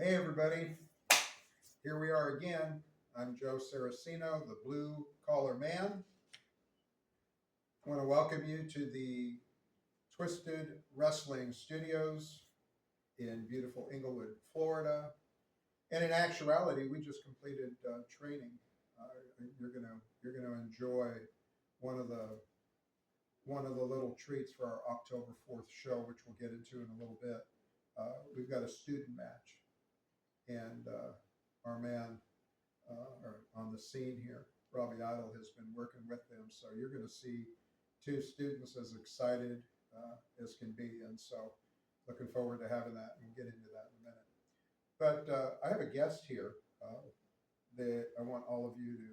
Hey everybody, here we are again. I'm Joe Saraceno, the Blue Collar Man. I want to welcome you to the Twisted Wrestling Studios in beautiful Inglewood, Florida. And in actuality, we just completed training. You're gonna enjoy one of the little treats for our October 4th show, which we'll get into in a little bit. We've got a student match, and our man on the scene here, Robbie Idle, has been working with them. So you're going to see two students as excited as can be. And so looking forward to having that, and we'll get into that in a minute. But I have a guest here that I want all of you to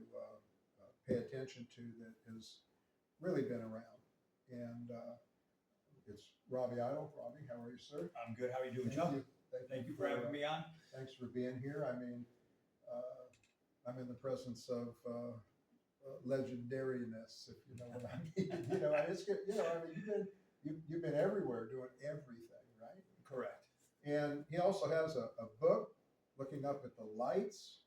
pay attention to, that has really been around. And it's Robbie Idle. Robbie, how are you, sir? I'm good. How are you doing, Thank Joe? you. Thank you for having me on. Thanks for being here. I mean, I'm in the presence of legendariness, if you know what I mean. And it's good. I mean, you've been everywhere doing everything, right? Correct. And he also has a book, Looking Up at the Lights,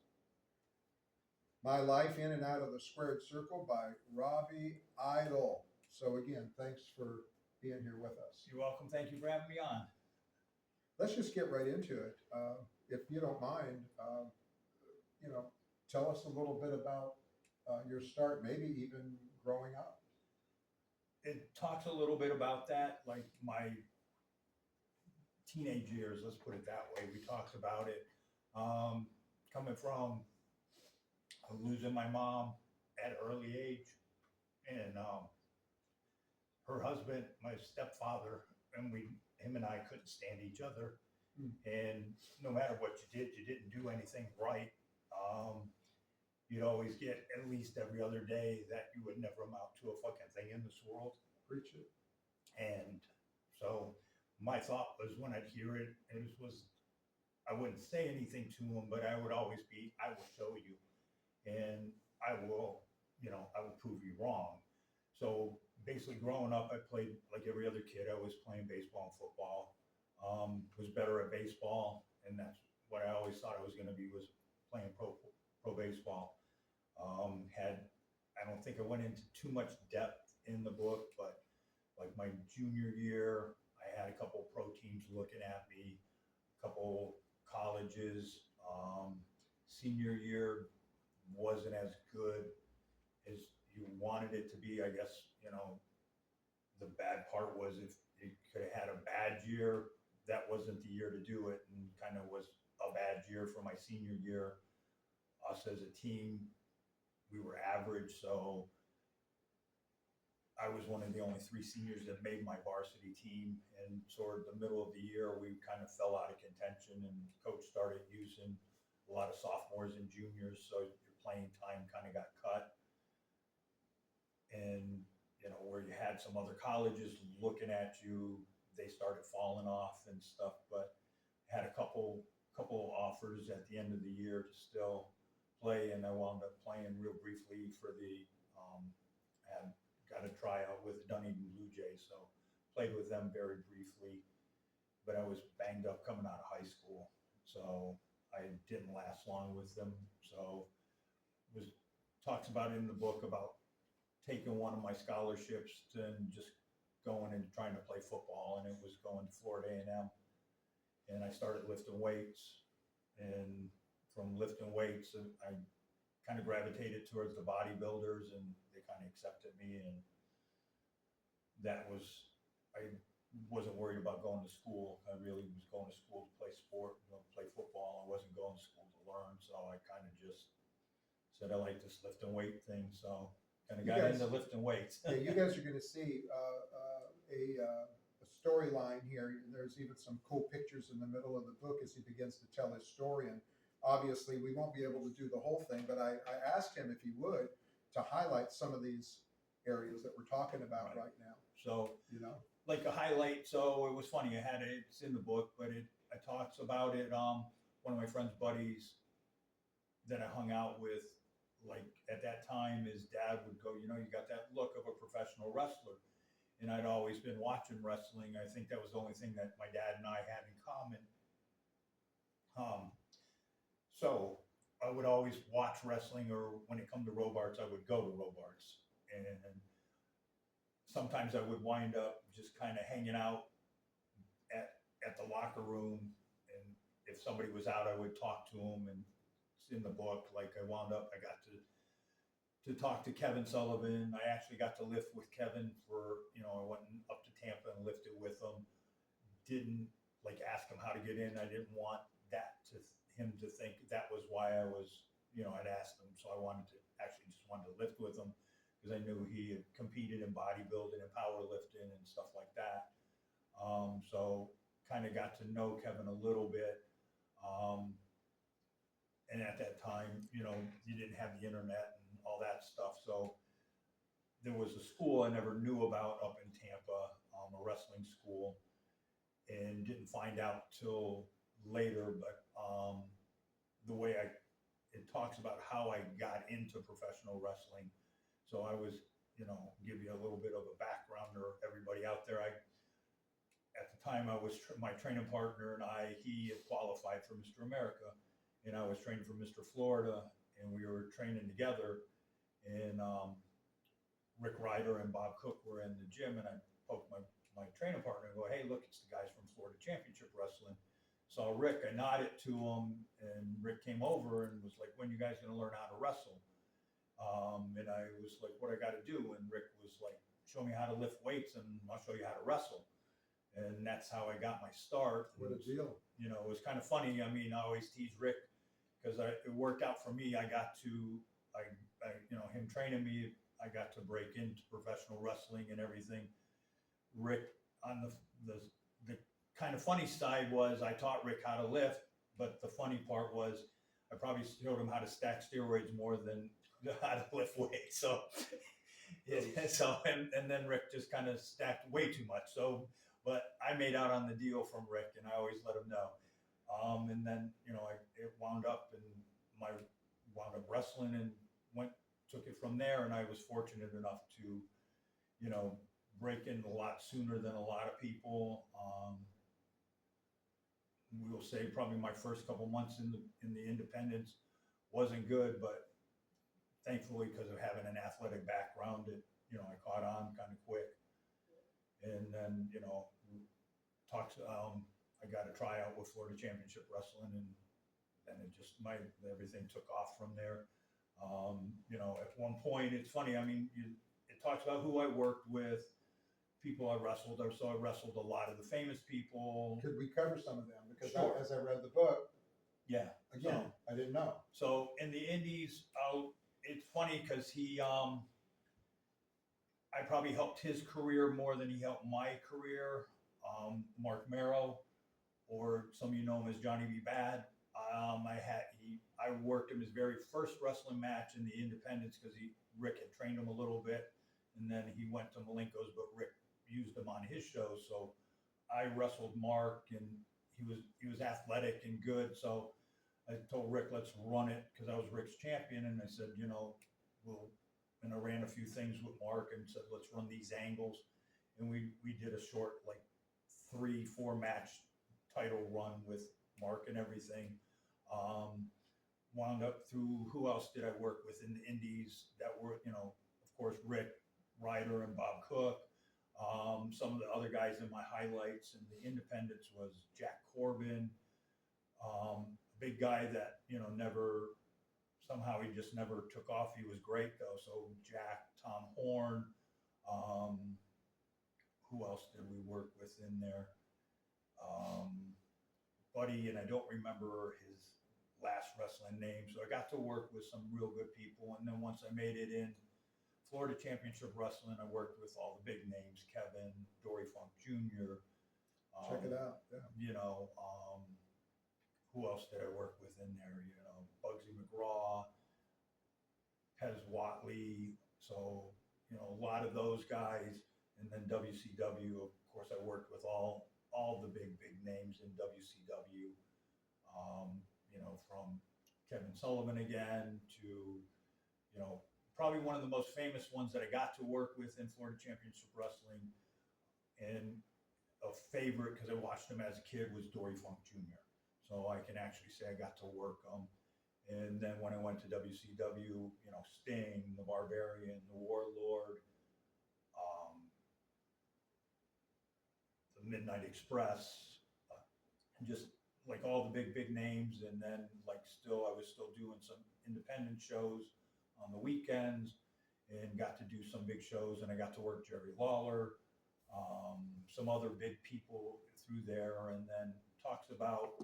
My Life in and Out of the Squared Circle by Robbie Idle. So again, thanks for being here with us. You're welcome. Thank you for having me on. Let's just get right into it. If you don't mind, tell us a little bit about your start, maybe even growing up. It talks a little bit about that, like my teenage years, let's put it that way. We talked about it. Coming from losing my mom at an early age, and her husband, my stepfather, and him and I couldn't stand each other. And no matter what you did, you didn't do anything right. You'd always get at least every other day that you would never amount to a fucking thing in this world. Preach it. And so my thought was, when I'd hear it, I wouldn't say anything to him, but I would always be, I will show you. And I will prove you wrong. So basically growing up, I played like every other kid. I was playing baseball and football. Was better at baseball, and that's what I always thought I was going to be, was playing pro baseball. I don't think I went into too much depth in the book, but like my junior year, I had a couple pro teams looking at me, a couple colleges. Senior year wasn't as good as you wanted it to be. I guess, the bad part was, if you could have had a bad year, that wasn't the year to do it, and kind of was a bad year for my senior year. Us as a team, we were average, so I was one of the only three seniors that made my varsity team. And sort of the middle of the year, we kind of fell out of contention, and coach started using a lot of sophomores and juniors, so your playing time kind of got cut. And where you had some other colleges looking at you, they started falling off and stuff. But had a couple offers at the end of the year to still play, and I wound up playing real briefly for the had got a tryout with Dunedin Blue Jays, so played with them very briefly. But I was banged up coming out of high school, so I didn't last long with them. So talks about it in the book about taking one of my scholarships and just going and trying to play football, and it was going to Florida A&M. And I started lifting weights, and from lifting weights, I kind of gravitated towards the bodybuilders, and they kind of accepted me. And I wasn't worried about going to school. I really was going to school to play sport, play football. I wasn't going to school to learn, so I kind of just said I like this lifting weight thing, so kind of got into lifting weights. Yeah, you guys are going to see a storyline here. There's even some cool pictures in the middle of the book as he begins to tell his story. And obviously, we won't be able to do the whole thing, but I asked him if he would, to highlight some of these areas that we're talking about right now. So, like a highlight. So it was funny. It's in the book, but it talks about it. One of my friend's buddies that I hung out with, like at that time, his dad would go, you got that look of a professional wrestler. And I'd always been watching wrestling. I think that was the only thing that my dad and I had in common. So I would always watch wrestling, or when it come to Robarts, I would go to Robarts. And sometimes I would wind up just kind of hanging out at the locker room. And if somebody was out, I would talk to them. And it's in the book. Like I got to talk to Kevin Sullivan. I actually got to lift with Kevin for, I went up to Tampa and lifted with him. Didn't like ask him how to get in. I didn't want him to think that was why I was, I'd asked him. So I just wanted to lift with him because I knew he had competed in bodybuilding and powerlifting and stuff like that. So kind of got to know Kevin a little bit. And at that time, you didn't have the internet and all that stuff. So there was a school I never knew about up in Tampa, a wrestling school, and didn't find out till later. But the way it talks about how I got into professional wrestling. So I was, give you a little bit of a background, or everybody out there. At the time, my training partner and he had qualified for Mr. America, and I was training for Mr. Florida, and we were training together. And Rick Ryder and Bob Cook were in the gym, and I poked my training partner and go, "Hey, look, it's the guys from Florida Championship Wrestling." Saw Rick, I nodded to him, and Rick came over and was like, "When you guys going to learn how to wrestle?" And I was like, "What I got to do?" And Rick was like, "Show me how to lift weights, and I'll show you how to wrestle." And that's how I got my start. What a deal. It was kind of funny. I mean, I always tease Rick because it worked out for me. I got to, him training me, I got to break into professional wrestling and everything. Rick, on the kind of funny side was I taught Rick how to lift, but the funny part was I probably showed him how to stack steroids more than how to lift weights. So, and then Rick just kind of stacked way too much. So, but I made out on the deal from Rick, and I always let him know. And then, it wound up, and wound up wrestling and took it from there. And I was fortunate enough to, break in a lot sooner than a lot of people. We will say probably my first couple months in the independents wasn't good, but thankfully, because of having an athletic background, I caught on kind of quick. And then, I got a tryout with Florida Championship Wrestling, and then everything took off from there. At one point, it's funny. I mean, it talks about who I worked with, people I wrestled. So I wrestled a lot of the famous people. Could we cover some of them? Because Sure. as I read the book, Yeah. again, I didn't know. So in the Indies, it's funny because I probably helped his career more than he helped my career. Mark Merrow, or some of you know him as Johnny B. Bad. I worked him his very first wrestling match in the independents because Rick had trained him a little bit, and then he went to Malenko's, but Rick used him on his show. So I wrestled Mark, and he was athletic and good. So I told Rick, let's run it, because I was Rick's champion, and I said, and I ran a few things with Mark and said, let's run these angles. And we did a short, like 3-4 match title run with Mark and everything. Wound up through, who else did I work with in the Indies that were, of course, Rick Ryder and Bob Cook. Some of the other guys in my highlights in the independents was Jack Corbin, big guy that, somehow he just never took off. He was great though. So Jack, Tom Horn, who else did we work with in there? Buddy, and I don't remember his last wrestling name. So I got to work with some real good people. And then once I made it in Florida Championship Wrestling, I worked with all the big names, Kevin, Dory Funk Jr. Check it out. Yeah. Who else did I work with in there? Bugsy McGraw, Pez Watley. So, a lot of those guys. And then WCW, of course, I worked with all the big names in WCW. From Kevin Sullivan again to, probably one of the most famous ones that I got to work with in Florida Championship Wrestling, and a favorite because I watched him as a kid, was Dory Funk Jr. So I can actually say I got to work him. And then when I went to WCW, you know, Sting, the Barbarian, the Warlord, um, the Midnight Express, just like all the big names. And then like I was still doing some independent shows on the weekends and got to do some big shows. And I got to work Jerry Lawler, some other big people through there. And then talks about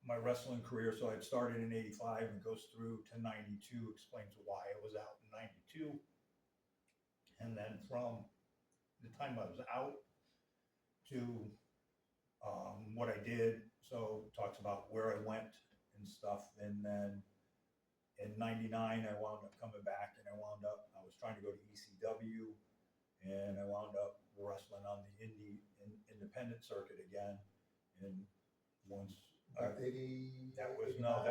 my wrestling career. So I'd started in 85 and goes through to 92, explains why I was out in 92. And then from the time I was out to what I did. So talks about where I went and stuff. And then in 99, I wound up coming back and I was trying to go to ECW and I wound up wrestling on the independent circuit again. And once About 80. that was 99.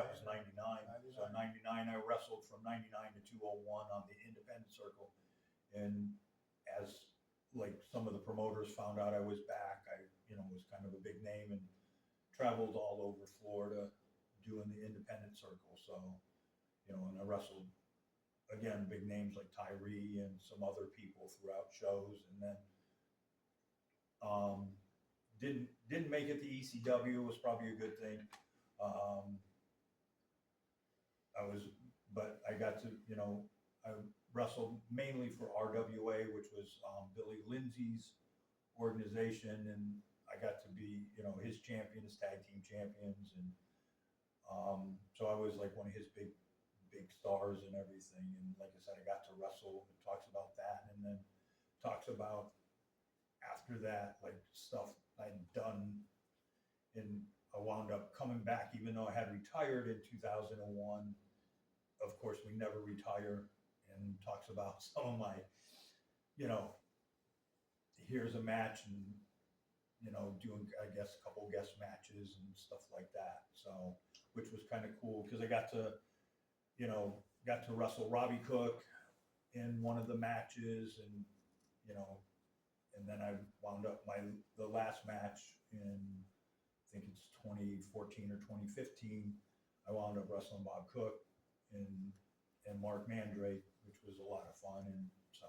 So 99, I wrestled from 99 to 201 on the independent circle. And as like some of the promoters found out I was back, I, you know, was kind of a big name and traveled all over Florida doing the independent circle. So, you know, and I wrestled again, big names like Tyree and some other people throughout shows. And then didn't make it to ECW, was probably a good thing. But I got to, you know, I wrestled mainly for RWA, which was Billy Lindsay's organization, and I got to be, you know, his champion, his tag team champions, and so I was like one of his big stars and everything. And like I said, I got to wrestle. It talks about that, and then talks about after that, like stuff I'd done, and I wound up coming back, even though I had retired in 2001. Of course, we never retire, and talks about some of my, you know, here's a match and, you know, doing, I guess, a couple guest matches and stuff like that. So, which was kind of cool because I got to, you know, wrestle Robbie Cook in one of the matches, and, you know, and then I wound up the last match in, I think it's 2014 or 2015. I wound up wrestling Bob Cook and Mark Mandrake, which was a lot of fun. And so,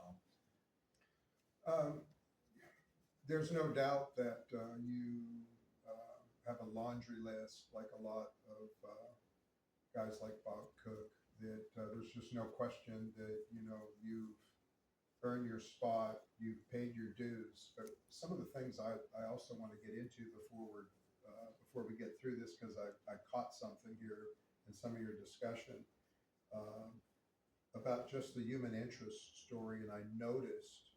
there's no doubt that you have a laundry list, like a lot of guys like Bob Cook, that there's just no question that, you know, you've earned your spot, you've paid your dues. But some of the things I also want to get into before we get through this, because I caught something here in some of your discussion about just the human interest story. And I noticed,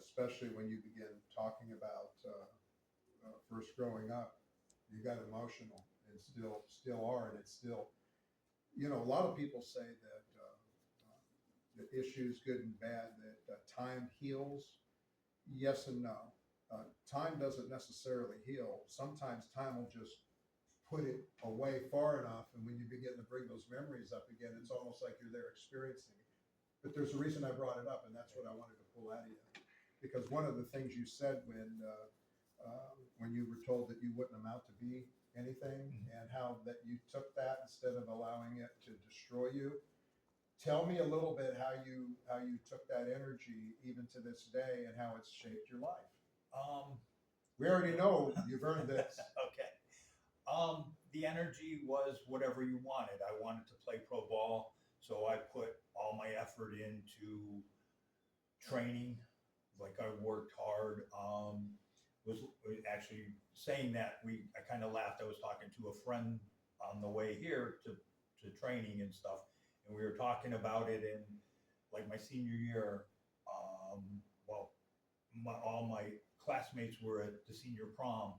especially when you begin talking about first growing up, you got emotional and still are. And it's still, you know, a lot of people say that the issues, good and bad, that time heals. Yes and no. Time doesn't necessarily heal. Sometimes time will just put it away far enough, and when you begin to bring those memories up again, it's almost like you're there experiencing it. But there's a reason I brought it up, and that's what I wanted to pull out of you. Because one of the things you said when you were told that you wouldn't amount to be anything, and how that you took that instead of allowing it to destroy you. Tell me a little bit how you took that energy even to this day, and how it's shaped your life. We already know you've earned this. Okay. The energy was whatever you wanted. I wanted to play pro ball, so I put all my effort into training. Like, I worked hard. Was actually saying that I kind of laughed. I was talking to a friend on the way here to training and stuff, and we were talking about it in like my senior year. Well, all my classmates were at the senior prom.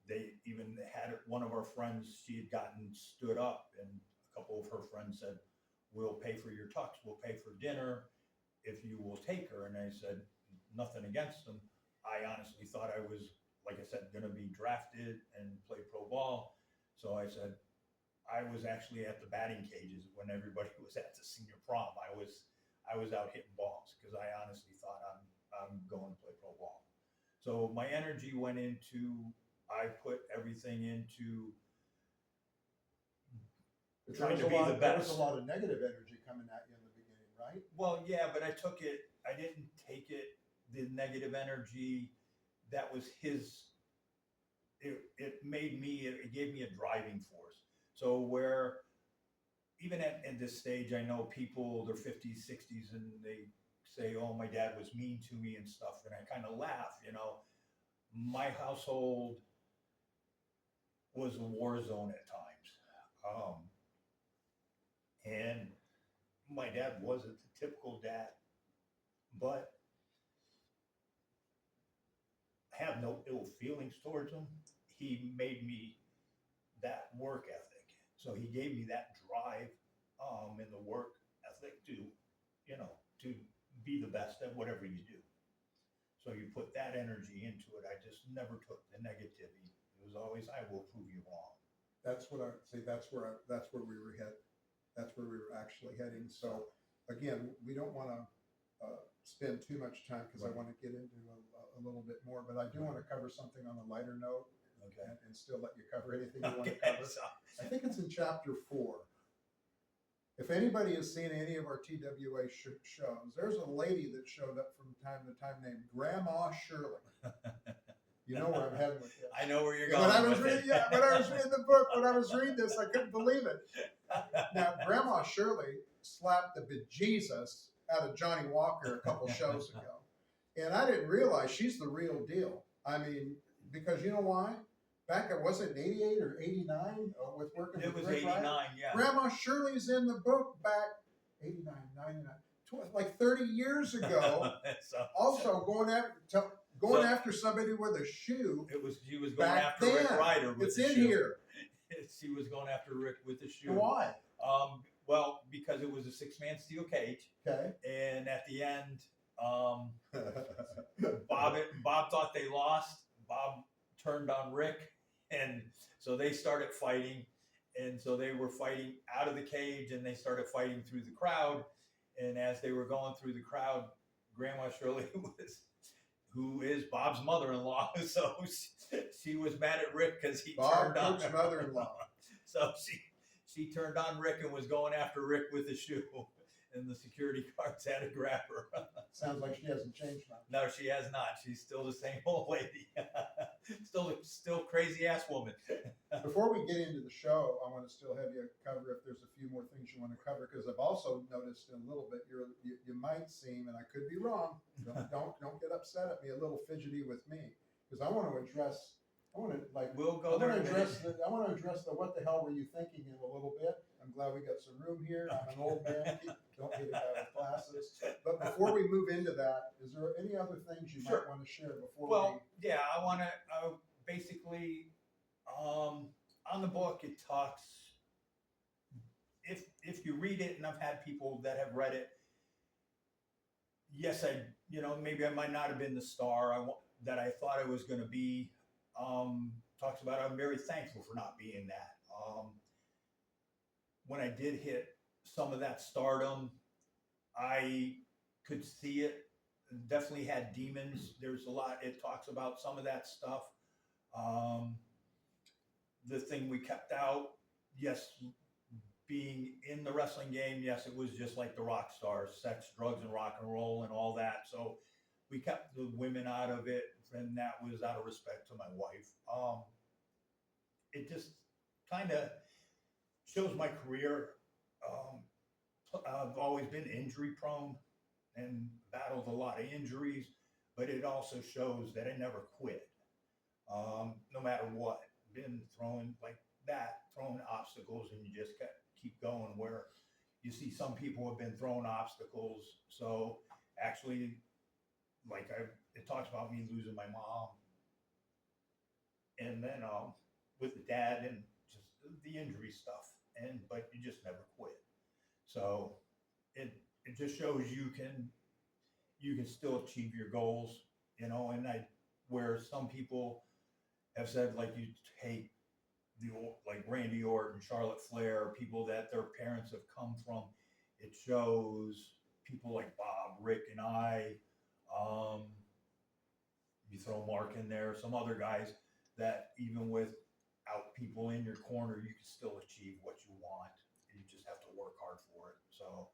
They even had one of our friends, she had gotten stood up, and a couple of her friends said, "We'll pay for your tux, we'll pay for dinner if you will take her." And I said, nothing against them. I honestly thought I was, like I said, going to be drafted and play pro ball. So I said, I was actually at the batting cages when everybody was at the senior prom. I was out hitting balls because I honestly thought I'm going to play pro ball. So my energy went into, I put everything into But trying to be the there was best. a lot of negative energy coming at you in the beginning, right? Well, yeah, but I didn't take it, the negative energy that was his, it made me, it gave me a driving force. So where, even at this stage, I know people, they're 50s, 60s, and they say, oh, my dad was mean to me and stuff. And I kind of laugh, you know. My household was a war zone at times. And my dad wasn't the typical dad, but I have no ill feelings towards him. He made me that work ethic. So he gave me that drive in the work ethic to, you know, to be the best at whatever you do. So you put that energy into it. I just never took the negativity. It was always, I will prove you wrong. That's what I see. That's where we were headed. That's where we were actually heading. So again, we don't want to spend too much time because I want to get into a little bit more, but I do want to cover something on a lighter note. Okay. And still let you cover anything you want to cover. So, I think it's in chapter 4. If anybody has seen any of our TWA shows, there's a lady that showed up from time to time named Grandma Shirley. You know where I'm heading with this. I know where you're going. When I was reading the book, when I was reading this, I couldn't believe it. Now, Grandma Shirley slapped the bejesus out of Johnny Walker a couple shows ago, and I didn't realize she's the real deal. I mean, because you know why? Back at, was it 88 or 89 with working It with was Rick 89, Ryan? yeah. Grandma Shirley's in the book back 89, 99, like 30 years ago. Also going after somebody with a shoe. She was going back after then. Rick Ryder with It's the in shoe. here. She was going after Rick with the shoe. Why? Well, because it was a 6-man steel cage. Okay. And at the end, Bob thought they lost. Bob turned on Rick, and so they started fighting. And so they were fighting out of the cage, and they started fighting through the crowd. And as they were going through the crowd, Grandma Shirley who is Bob's mother-in-law, so she was mad at Rick because he turned on Cook's mother-in-law. So she turned on Rick and was going after Rick with the shoe, and the security guards had to grab her. Sounds like she hasn't changed much. No, she has not. She's still the same old lady. still crazy ass woman. Before we get into the show, I want to still have you cover if there's a few more things you want to cover, because I've also noticed in a little bit you might seem, and I could be wrong. Don't get upset at me. A little fidgety with me, because I want to address. I want to We'll go there. I want to address the what the hell were you thinking in a little bit. I'm glad we got some room here. I'm an old man. Don't get it out of glasses. But before we move into that, is there any other things you might want to share before yeah, I want to basically on the book it talks. If you read it, and I've had people that have read it. Yes, maybe I might not have been the star that I thought I was going to be. Talks about I'm very thankful for not being that. When I did hit some of that stardom, I could see it. Definitely had demons. There's a lot. It talks about some of that stuff. The thing we kept out, yes, being in the wrestling game, yes, it was just like the rock stars, sex, drugs, and rock and roll and all that. So we kept the women out of it, and that was out of respect to my wife. It just kind of shows my career. I've always been injury prone and battled a lot of injuries, but it also shows that I never quit. No matter what, been thrown like that, throwing obstacles, and you just keep going. Where you see some people have been thrown obstacles. So actually, it talks about me losing my mom, and then with the dad and just the injury stuff, but you just never quit. So it just shows you can still achieve your goals, and where some people have said, like, you take like Randy Orton, Charlotte Flair, people that their parents have come from. It shows people like Bob, Rick, and I. You throw Mark in there, some other guys that even without people in your corner, you can still achieve what you want. have to work hard for it. So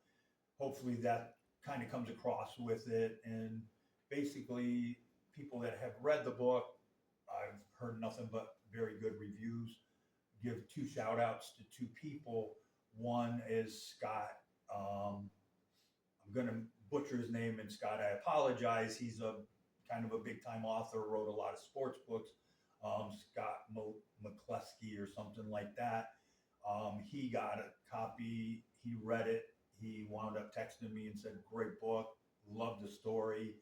hopefully that kind of comes across with it. And basically, people that have read the book, I've heard nothing but very good reviews. Give two shout outs to two people. One is Scott. I'm going to butcher his name, and Scott, I apologize. He's a kind of a big time author, wrote a lot of sports books. Scott McCluskey or something like that. He got a copy, he read it, he wound up texting me and said, great book, loved the story.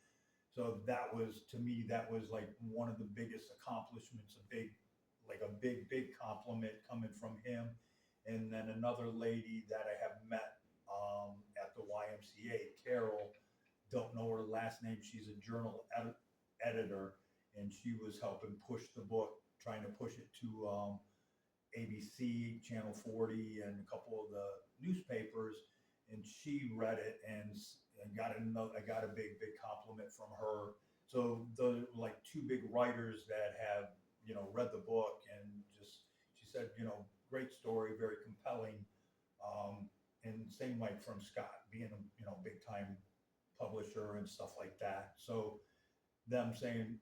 So that was, to me, that was like one of the biggest accomplishments, a big compliment coming from him. And then another lady that I have met at the YMCA, Carol, don't know her last name. She's a journal editor, and she was helping push the book, trying to push it to ABC, Channel 40, and a couple of the newspapers. And she read it and I got a big compliment from her. So the like two big writers that have read the book, and just she said great story, very compelling. And same like from Scott, being a big time publisher and stuff like that. So them saying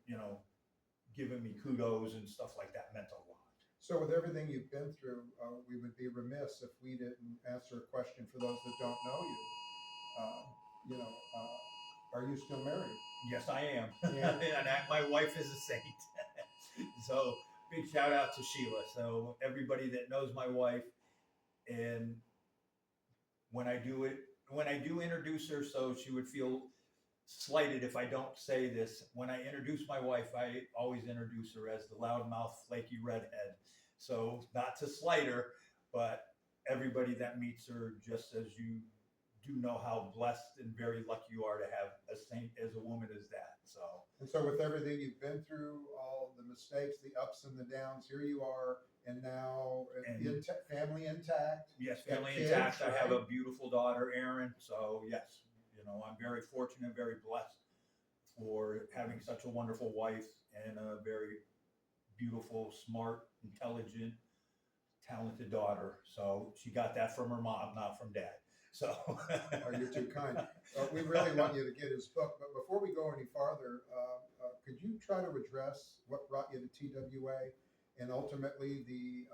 giving me kudos and stuff like that meant a lot. So with everything you've been through, we would be remiss if we didn't answer a question for those that don't know you. Are you still married? Yes, I am. Yeah. And my wife is a saint. So big shout out to Sheila. So everybody that knows my wife, and when I do introduce her, so she would feel slighted if I don't say this. When I introduce my wife, I always introduce her as the loudmouth, flaky redhead. So not to slight her, but everybody that meets her, just as you do know how blessed and very lucky you are to have a saint as a woman as that. And so with everything you've been through, all the mistakes, the ups and the downs, here you are, and now family intact. Yes, family kids, intact. right? I have a beautiful daughter, Erin. So yes, I'm very fortunate, very blessed for having such a wonderful wife and a very beautiful, smart, intelligent, talented daughter. So she got that from her mom, not from dad. So You're too kind. We really want you to get his book, but before we go any farther, could you try to address what brought you to TWA and ultimately the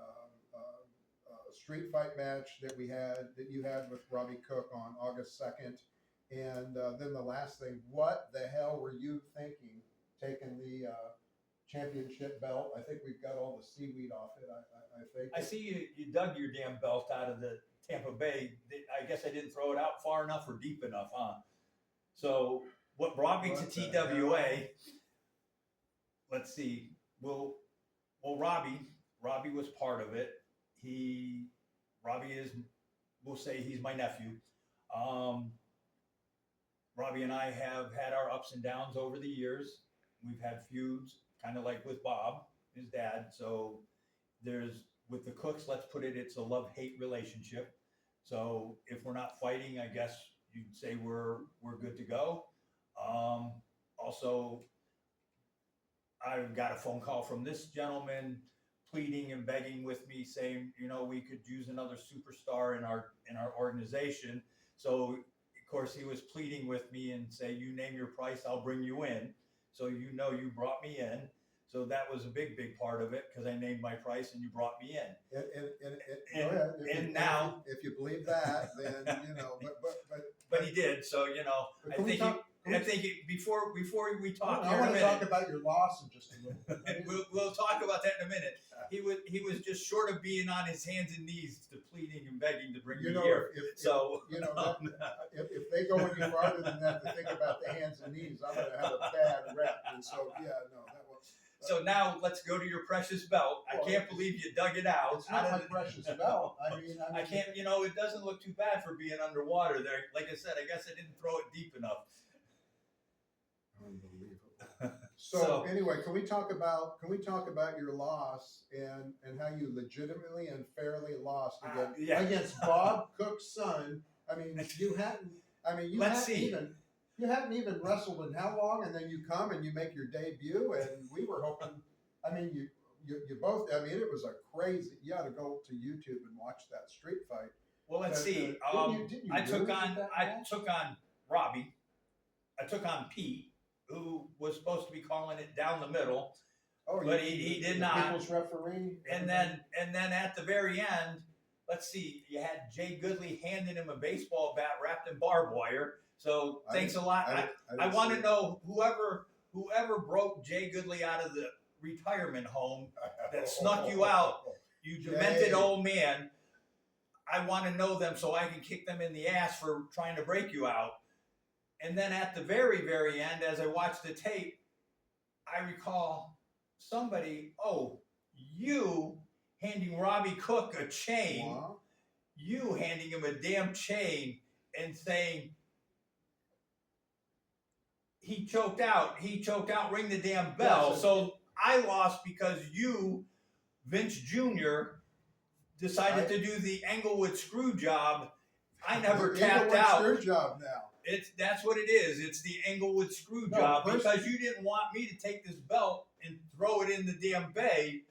street fight match that you had with Robbie Cook on August 2nd? And then the last thing, what the hell were you thinking taking the championship belt? I think we've got all the seaweed off it. I think. I see you dug your damn belt out of the Tampa Bay. I guess I didn't throw it out far enough or deep enough, huh? So what brought me to TWA? Let's see. Well, Robbie was part of it. Robbie is, we'll say he's my nephew. Robbie and I have had our ups and downs over the years. We've had feuds, kind of like with Bob, his dad. So with the Cooks, let's put it, it's a love-hate relationship. So if we're not fighting, I guess you'd say we're good to go. Also, I got a phone call from this gentleman pleading and begging with me, saying, we could use another superstar in our organization. So of course he was pleading with me and say, you name your price, I'll bring you in. So you brought me in. So that was a big part of it, because I named my price and you brought me in. And now, if you believe that, then but he did. So I think before we talk, I want to talk about your loss in just a little bit. we'll talk about that in a minute. He was just short of being on his hands and knees to pleading and begging to bring me here. If they go any farther than that to think about the hands and knees, I'm going to have a bad rep. And so that was. So now let's go to your precious belt. I can't believe you dug it out. It's not my precious belt. I can't. It doesn't look too bad for being underwater there. Like I said, I guess I didn't throw it deep enough. Unbelievable. So anyway, can we talk about your loss and how you legitimately and fairly lost against Bob Cook's son? You hadn't even wrestled in how long, and then you come and you make your debut, and we were hoping. You both. It was a crazy. You got to go to YouTube and watch that street fight. Well, let's But, see. didn't you I took lose on at that I match? took on Robbie. I took on Pete, who was supposed to be calling it down the middle, Oh, but he did the not. people's referee. And then at the very end, let's see, you had Jay Goodley handing him a baseball bat wrapped in barbed wire. So thanks a lot. I want to know whoever broke Jay Goodley out of the retirement home that snuck you out, you demented old man. I want to know them so I can kick them in the ass for trying to break you out. And then at the very, very end, as I watched the tape, I recall somebody, you handing Robbie Cook a chain, you handing him a damn chain and saying, he choked out, ring the damn bell. So I lost because you, Vince Jr., decided to do the Englewood screw job. I never tapped out. Screw job now. That's what it is. It's the Englewood screw job because you didn't want me to take this belt and throw it in the damn bay.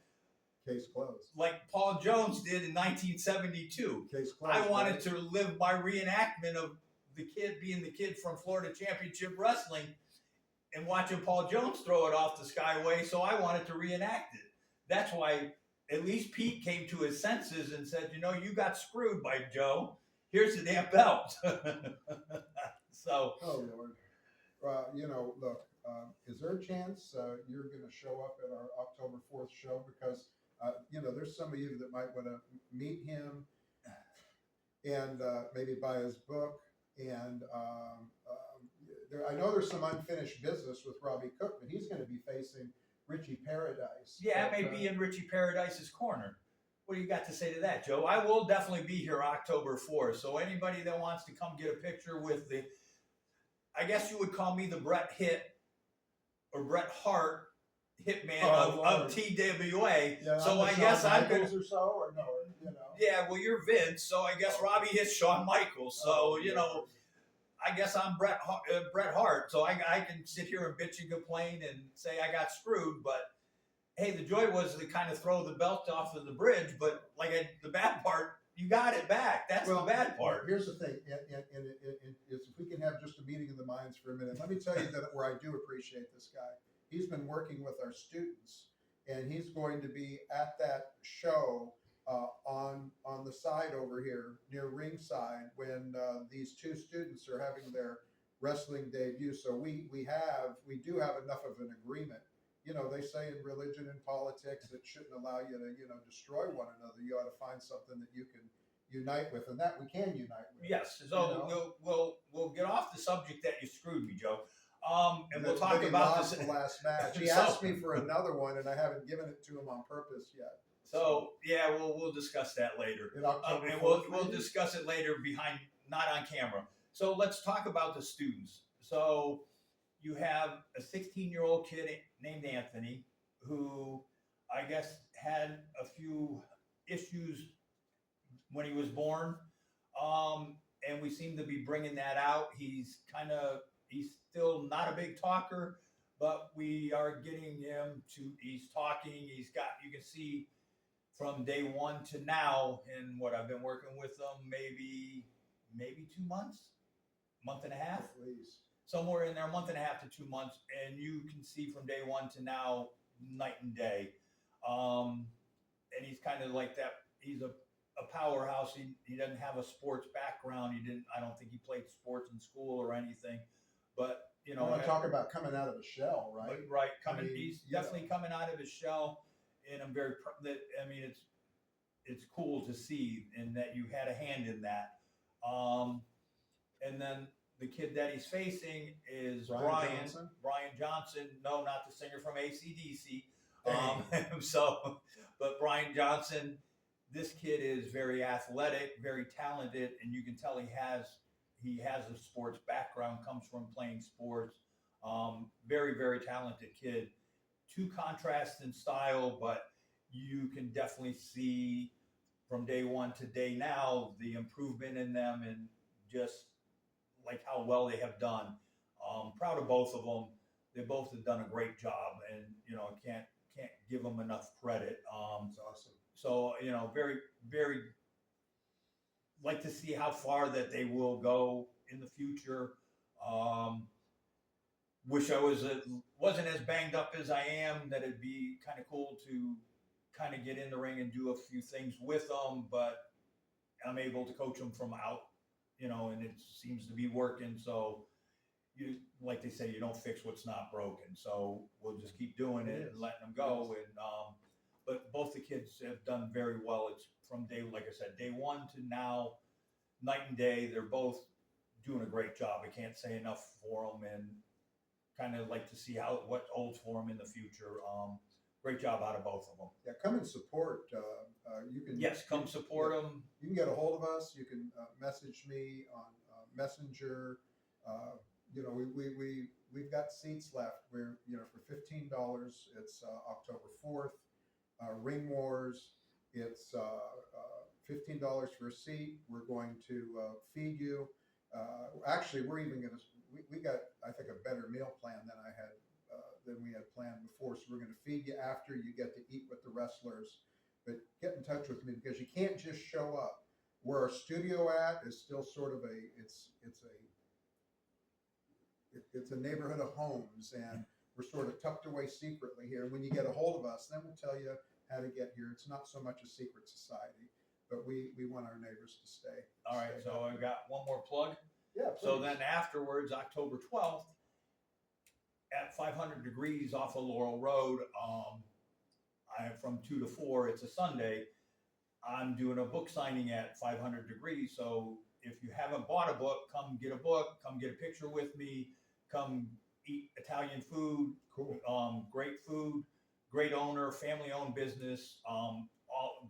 Case closed. Like Paul Jones did in 1972. Case closed. I wanted to live my reenactment of the kid being the kid from Florida Championship Wrestling and watching Paul Jones throw it off the Skyway, so I wanted to reenact it. That's why at least Pete came to his senses and said, you got screwed by Joe. Here's the damn belt. So. Oh, Lord. Look, is there a chance you're going to show up at our October 4th show? Because, there's some of you that might want to meet him and maybe buy his book. And I know there's some unfinished business with Robbie Cook, but he's going to be facing Richie Paradise. Yeah, it may be in Richie Paradise's corner. What do you got to say to that, Joe? I will definitely be here October 4th. So anybody that wants to come get a picture with I guess you would call me the Bret Hart hitman of TWA. Yeah, so I guess I'm going to. Or so, or no, Yeah, well, you're Vince, so I guess Robbie hits Shawn Michaels. So, I guess I'm Bret Hart. So I can sit here and bitch and complain and say I got screwed, but hey, the joy was to kind of throw the belt off of the bridge, but the bad part, you got it back. That's the bad part. Here's the thing, and if we can have just a meeting of the minds for a minute, let me tell you that where I do appreciate this guy. He's been working with our students, and he's going to be at that show on the side over here near ringside when these two students are having their wrestling debut. So we do have enough of an agreement. They say in religion and politics it shouldn't allow you to, destroy one another. You ought to find something that you can unite with, and that we can unite with. Yes. So we'll get off the subject that you screwed me, Joe. And we'll talk about this. The last match. He asked me for another one, and I haven't given it to him on purpose yet. So yeah, we'll discuss that later. And we'll discuss it later not on camera. So let's talk about the students. So you have a 16-year-old kid named Anthony who I guess had a few issues when he was born. And we seem to be bringing that out. He's still not a big talker, but we are getting him he's talking. You can see from day one to now, and what I've been working with him, maybe 2 months, month and a half, at least. Somewhere in there, a month and a half to 2 months, and you can see from day one to now, night and day. And he's kind of like that. He's a powerhouse. He doesn't have a sports background. I don't think he played sports in school or anything. But I'm talking about coming out of a shell, right? Right, he's definitely coming out of his shell, and I'm very. It's cool to see, and that you had a hand in that. And then the kid that he's facing is Brian Johnson. No, not the singer from AC/DC. But Brian Johnson. This kid is very athletic, very talented, and you can tell he has a sports background, comes from playing sports. Very, very talented kid. Two contrasts in style, but you can definitely see from day one to day now the improvement in them and just like how well they have done. Proud of both of them. They both have done a great job, and can't give them enough credit. It's awesome. So, very, very like to see how far that they will go in the future. Wish I wasn't as banged up as I am. That it'd be kind of cool to kind of get in the ring and do a few things with them, but I'm able to coach them from out, and it seems to be working. So you, like they say, you don't fix what's not broken. So we'll just keep doing it and letting them go. And but both the kids have done very well. It's from like I said, day one to now, night and day. They're both doing a great job. I can't say enough for them, and kind of like to see what holds for them in the future. Great job out of both of them. Yeah, come and support. You can. Yes, come support them. You can get a hold of us. You can message me on Messenger. We've got seats left. We're for $15. It's October 4th. Ring Wars. It's $15 for a seat. We're going to feed you. Actually, we're even going to. We got, I think, a better meal plan than we had planned before. So we're going to feed you after you get to eat with the wrestlers. But get in touch with me, because you can't just show up. Where our studio at is still sort of it's a neighborhood of homes, and we're sort of tucked away secretly here. When you get a hold of us, then we'll tell you how to get here. It's not so much a secret society, but we want our neighbors to stay. All right, so I've got one more plug. Yeah. So then afterwards, October 12th, at 500 Degrees off of Laurel Road, from 2 to 4, it's a Sunday, I'm doing a book signing at 500 Degrees. So if you haven't bought a book, come get a book, come get a picture with me, come eat Italian food. Cool. Great food, great owner, family-owned business, all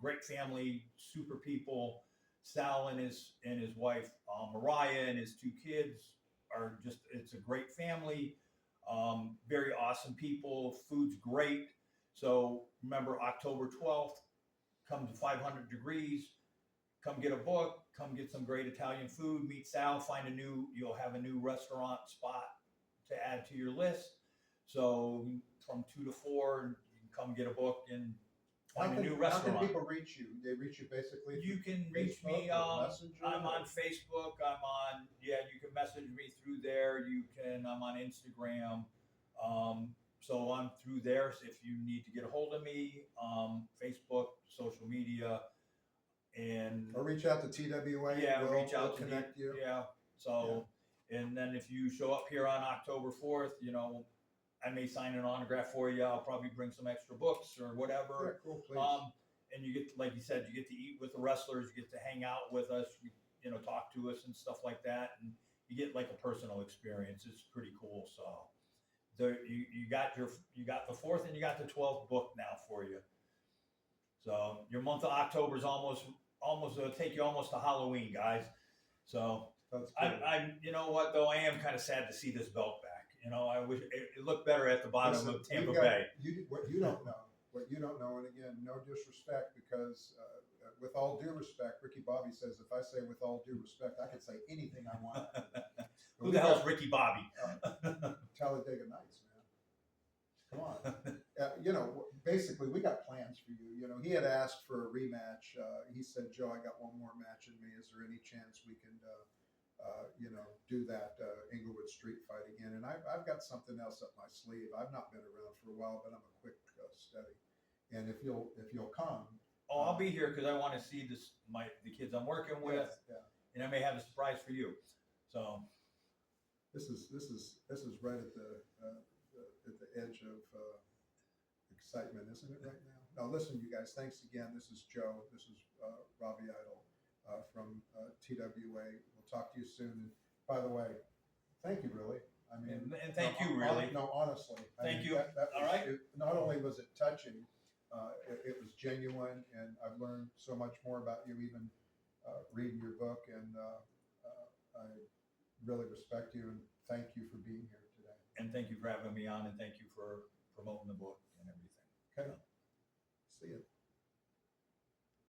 great family, super people. Sal and his wife, Mariah, and his 2 kids are it's a great family. Very awesome people. Food's great. So remember, October 12th, come to 500 Degrees, come get a book, come get some great Italian food, meet Sal, you'll have a new restaurant spot to add to your list. So from 2 to 4, you can come get a book and find a new restaurant. How can people reach you? They reach you basically. You can reach me. I'm on Facebook. You can message me through there. I'm on Instagram. So I'm through there. So if you need to get a hold of me, Facebook, social media, or reach out to TWA. Yeah, reach out to connect you. Yeah. So, and then if you show up here on October 4th, I may sign an autograph for you. I'll probably bring some extra books or whatever. Yeah, cool, please. And you get, like you said, you get to eat with the wrestlers. You get to hang out with us. You talk to us and stuff like that, and you get like a personal experience. It's pretty cool. So, you got the 4th and you got the 12th book now for you. So your month of October is almost take you almost to Halloween, guys. So that's cool. I you know what though, I am kind of sad to see this belt back. I wish it looked better at the bottom of Tampa Bay. What you don't know, and again, no disrespect, because with all due respect, Ricky Bobby says, if I say with all due respect, I could say anything I want. Who the hell's Ricky Bobby? Talladega Nights, man. Come on. Basically, we got plans for you. He had asked for a rematch. He said, Joe, I got one more match in me. Is there any chance we can, do that Inglewood Street fight again? And I've got something else up my sleeve. I've not been around for a while, but I'm a quick study. And if you'll come. Oh, I'll be here because I want to see the kids I'm working with, and I may have a surprise for you. So this is right at the edge of excitement, isn't it? Right now. Now, listen, you guys. Thanks again. This is Joe. This is Robbie Idol from TWA. We'll talk to you soon. And by the way, thank you, really. I mean, and thank you, really. No, honestly. Thank you. All right. Not only was it touching, it was genuine, and I've learned so much more about you, even reading your book, and I really respect you and thank you for being here today. And thank you for having me on, and thank you for promoting the book and everything. Okay. See you.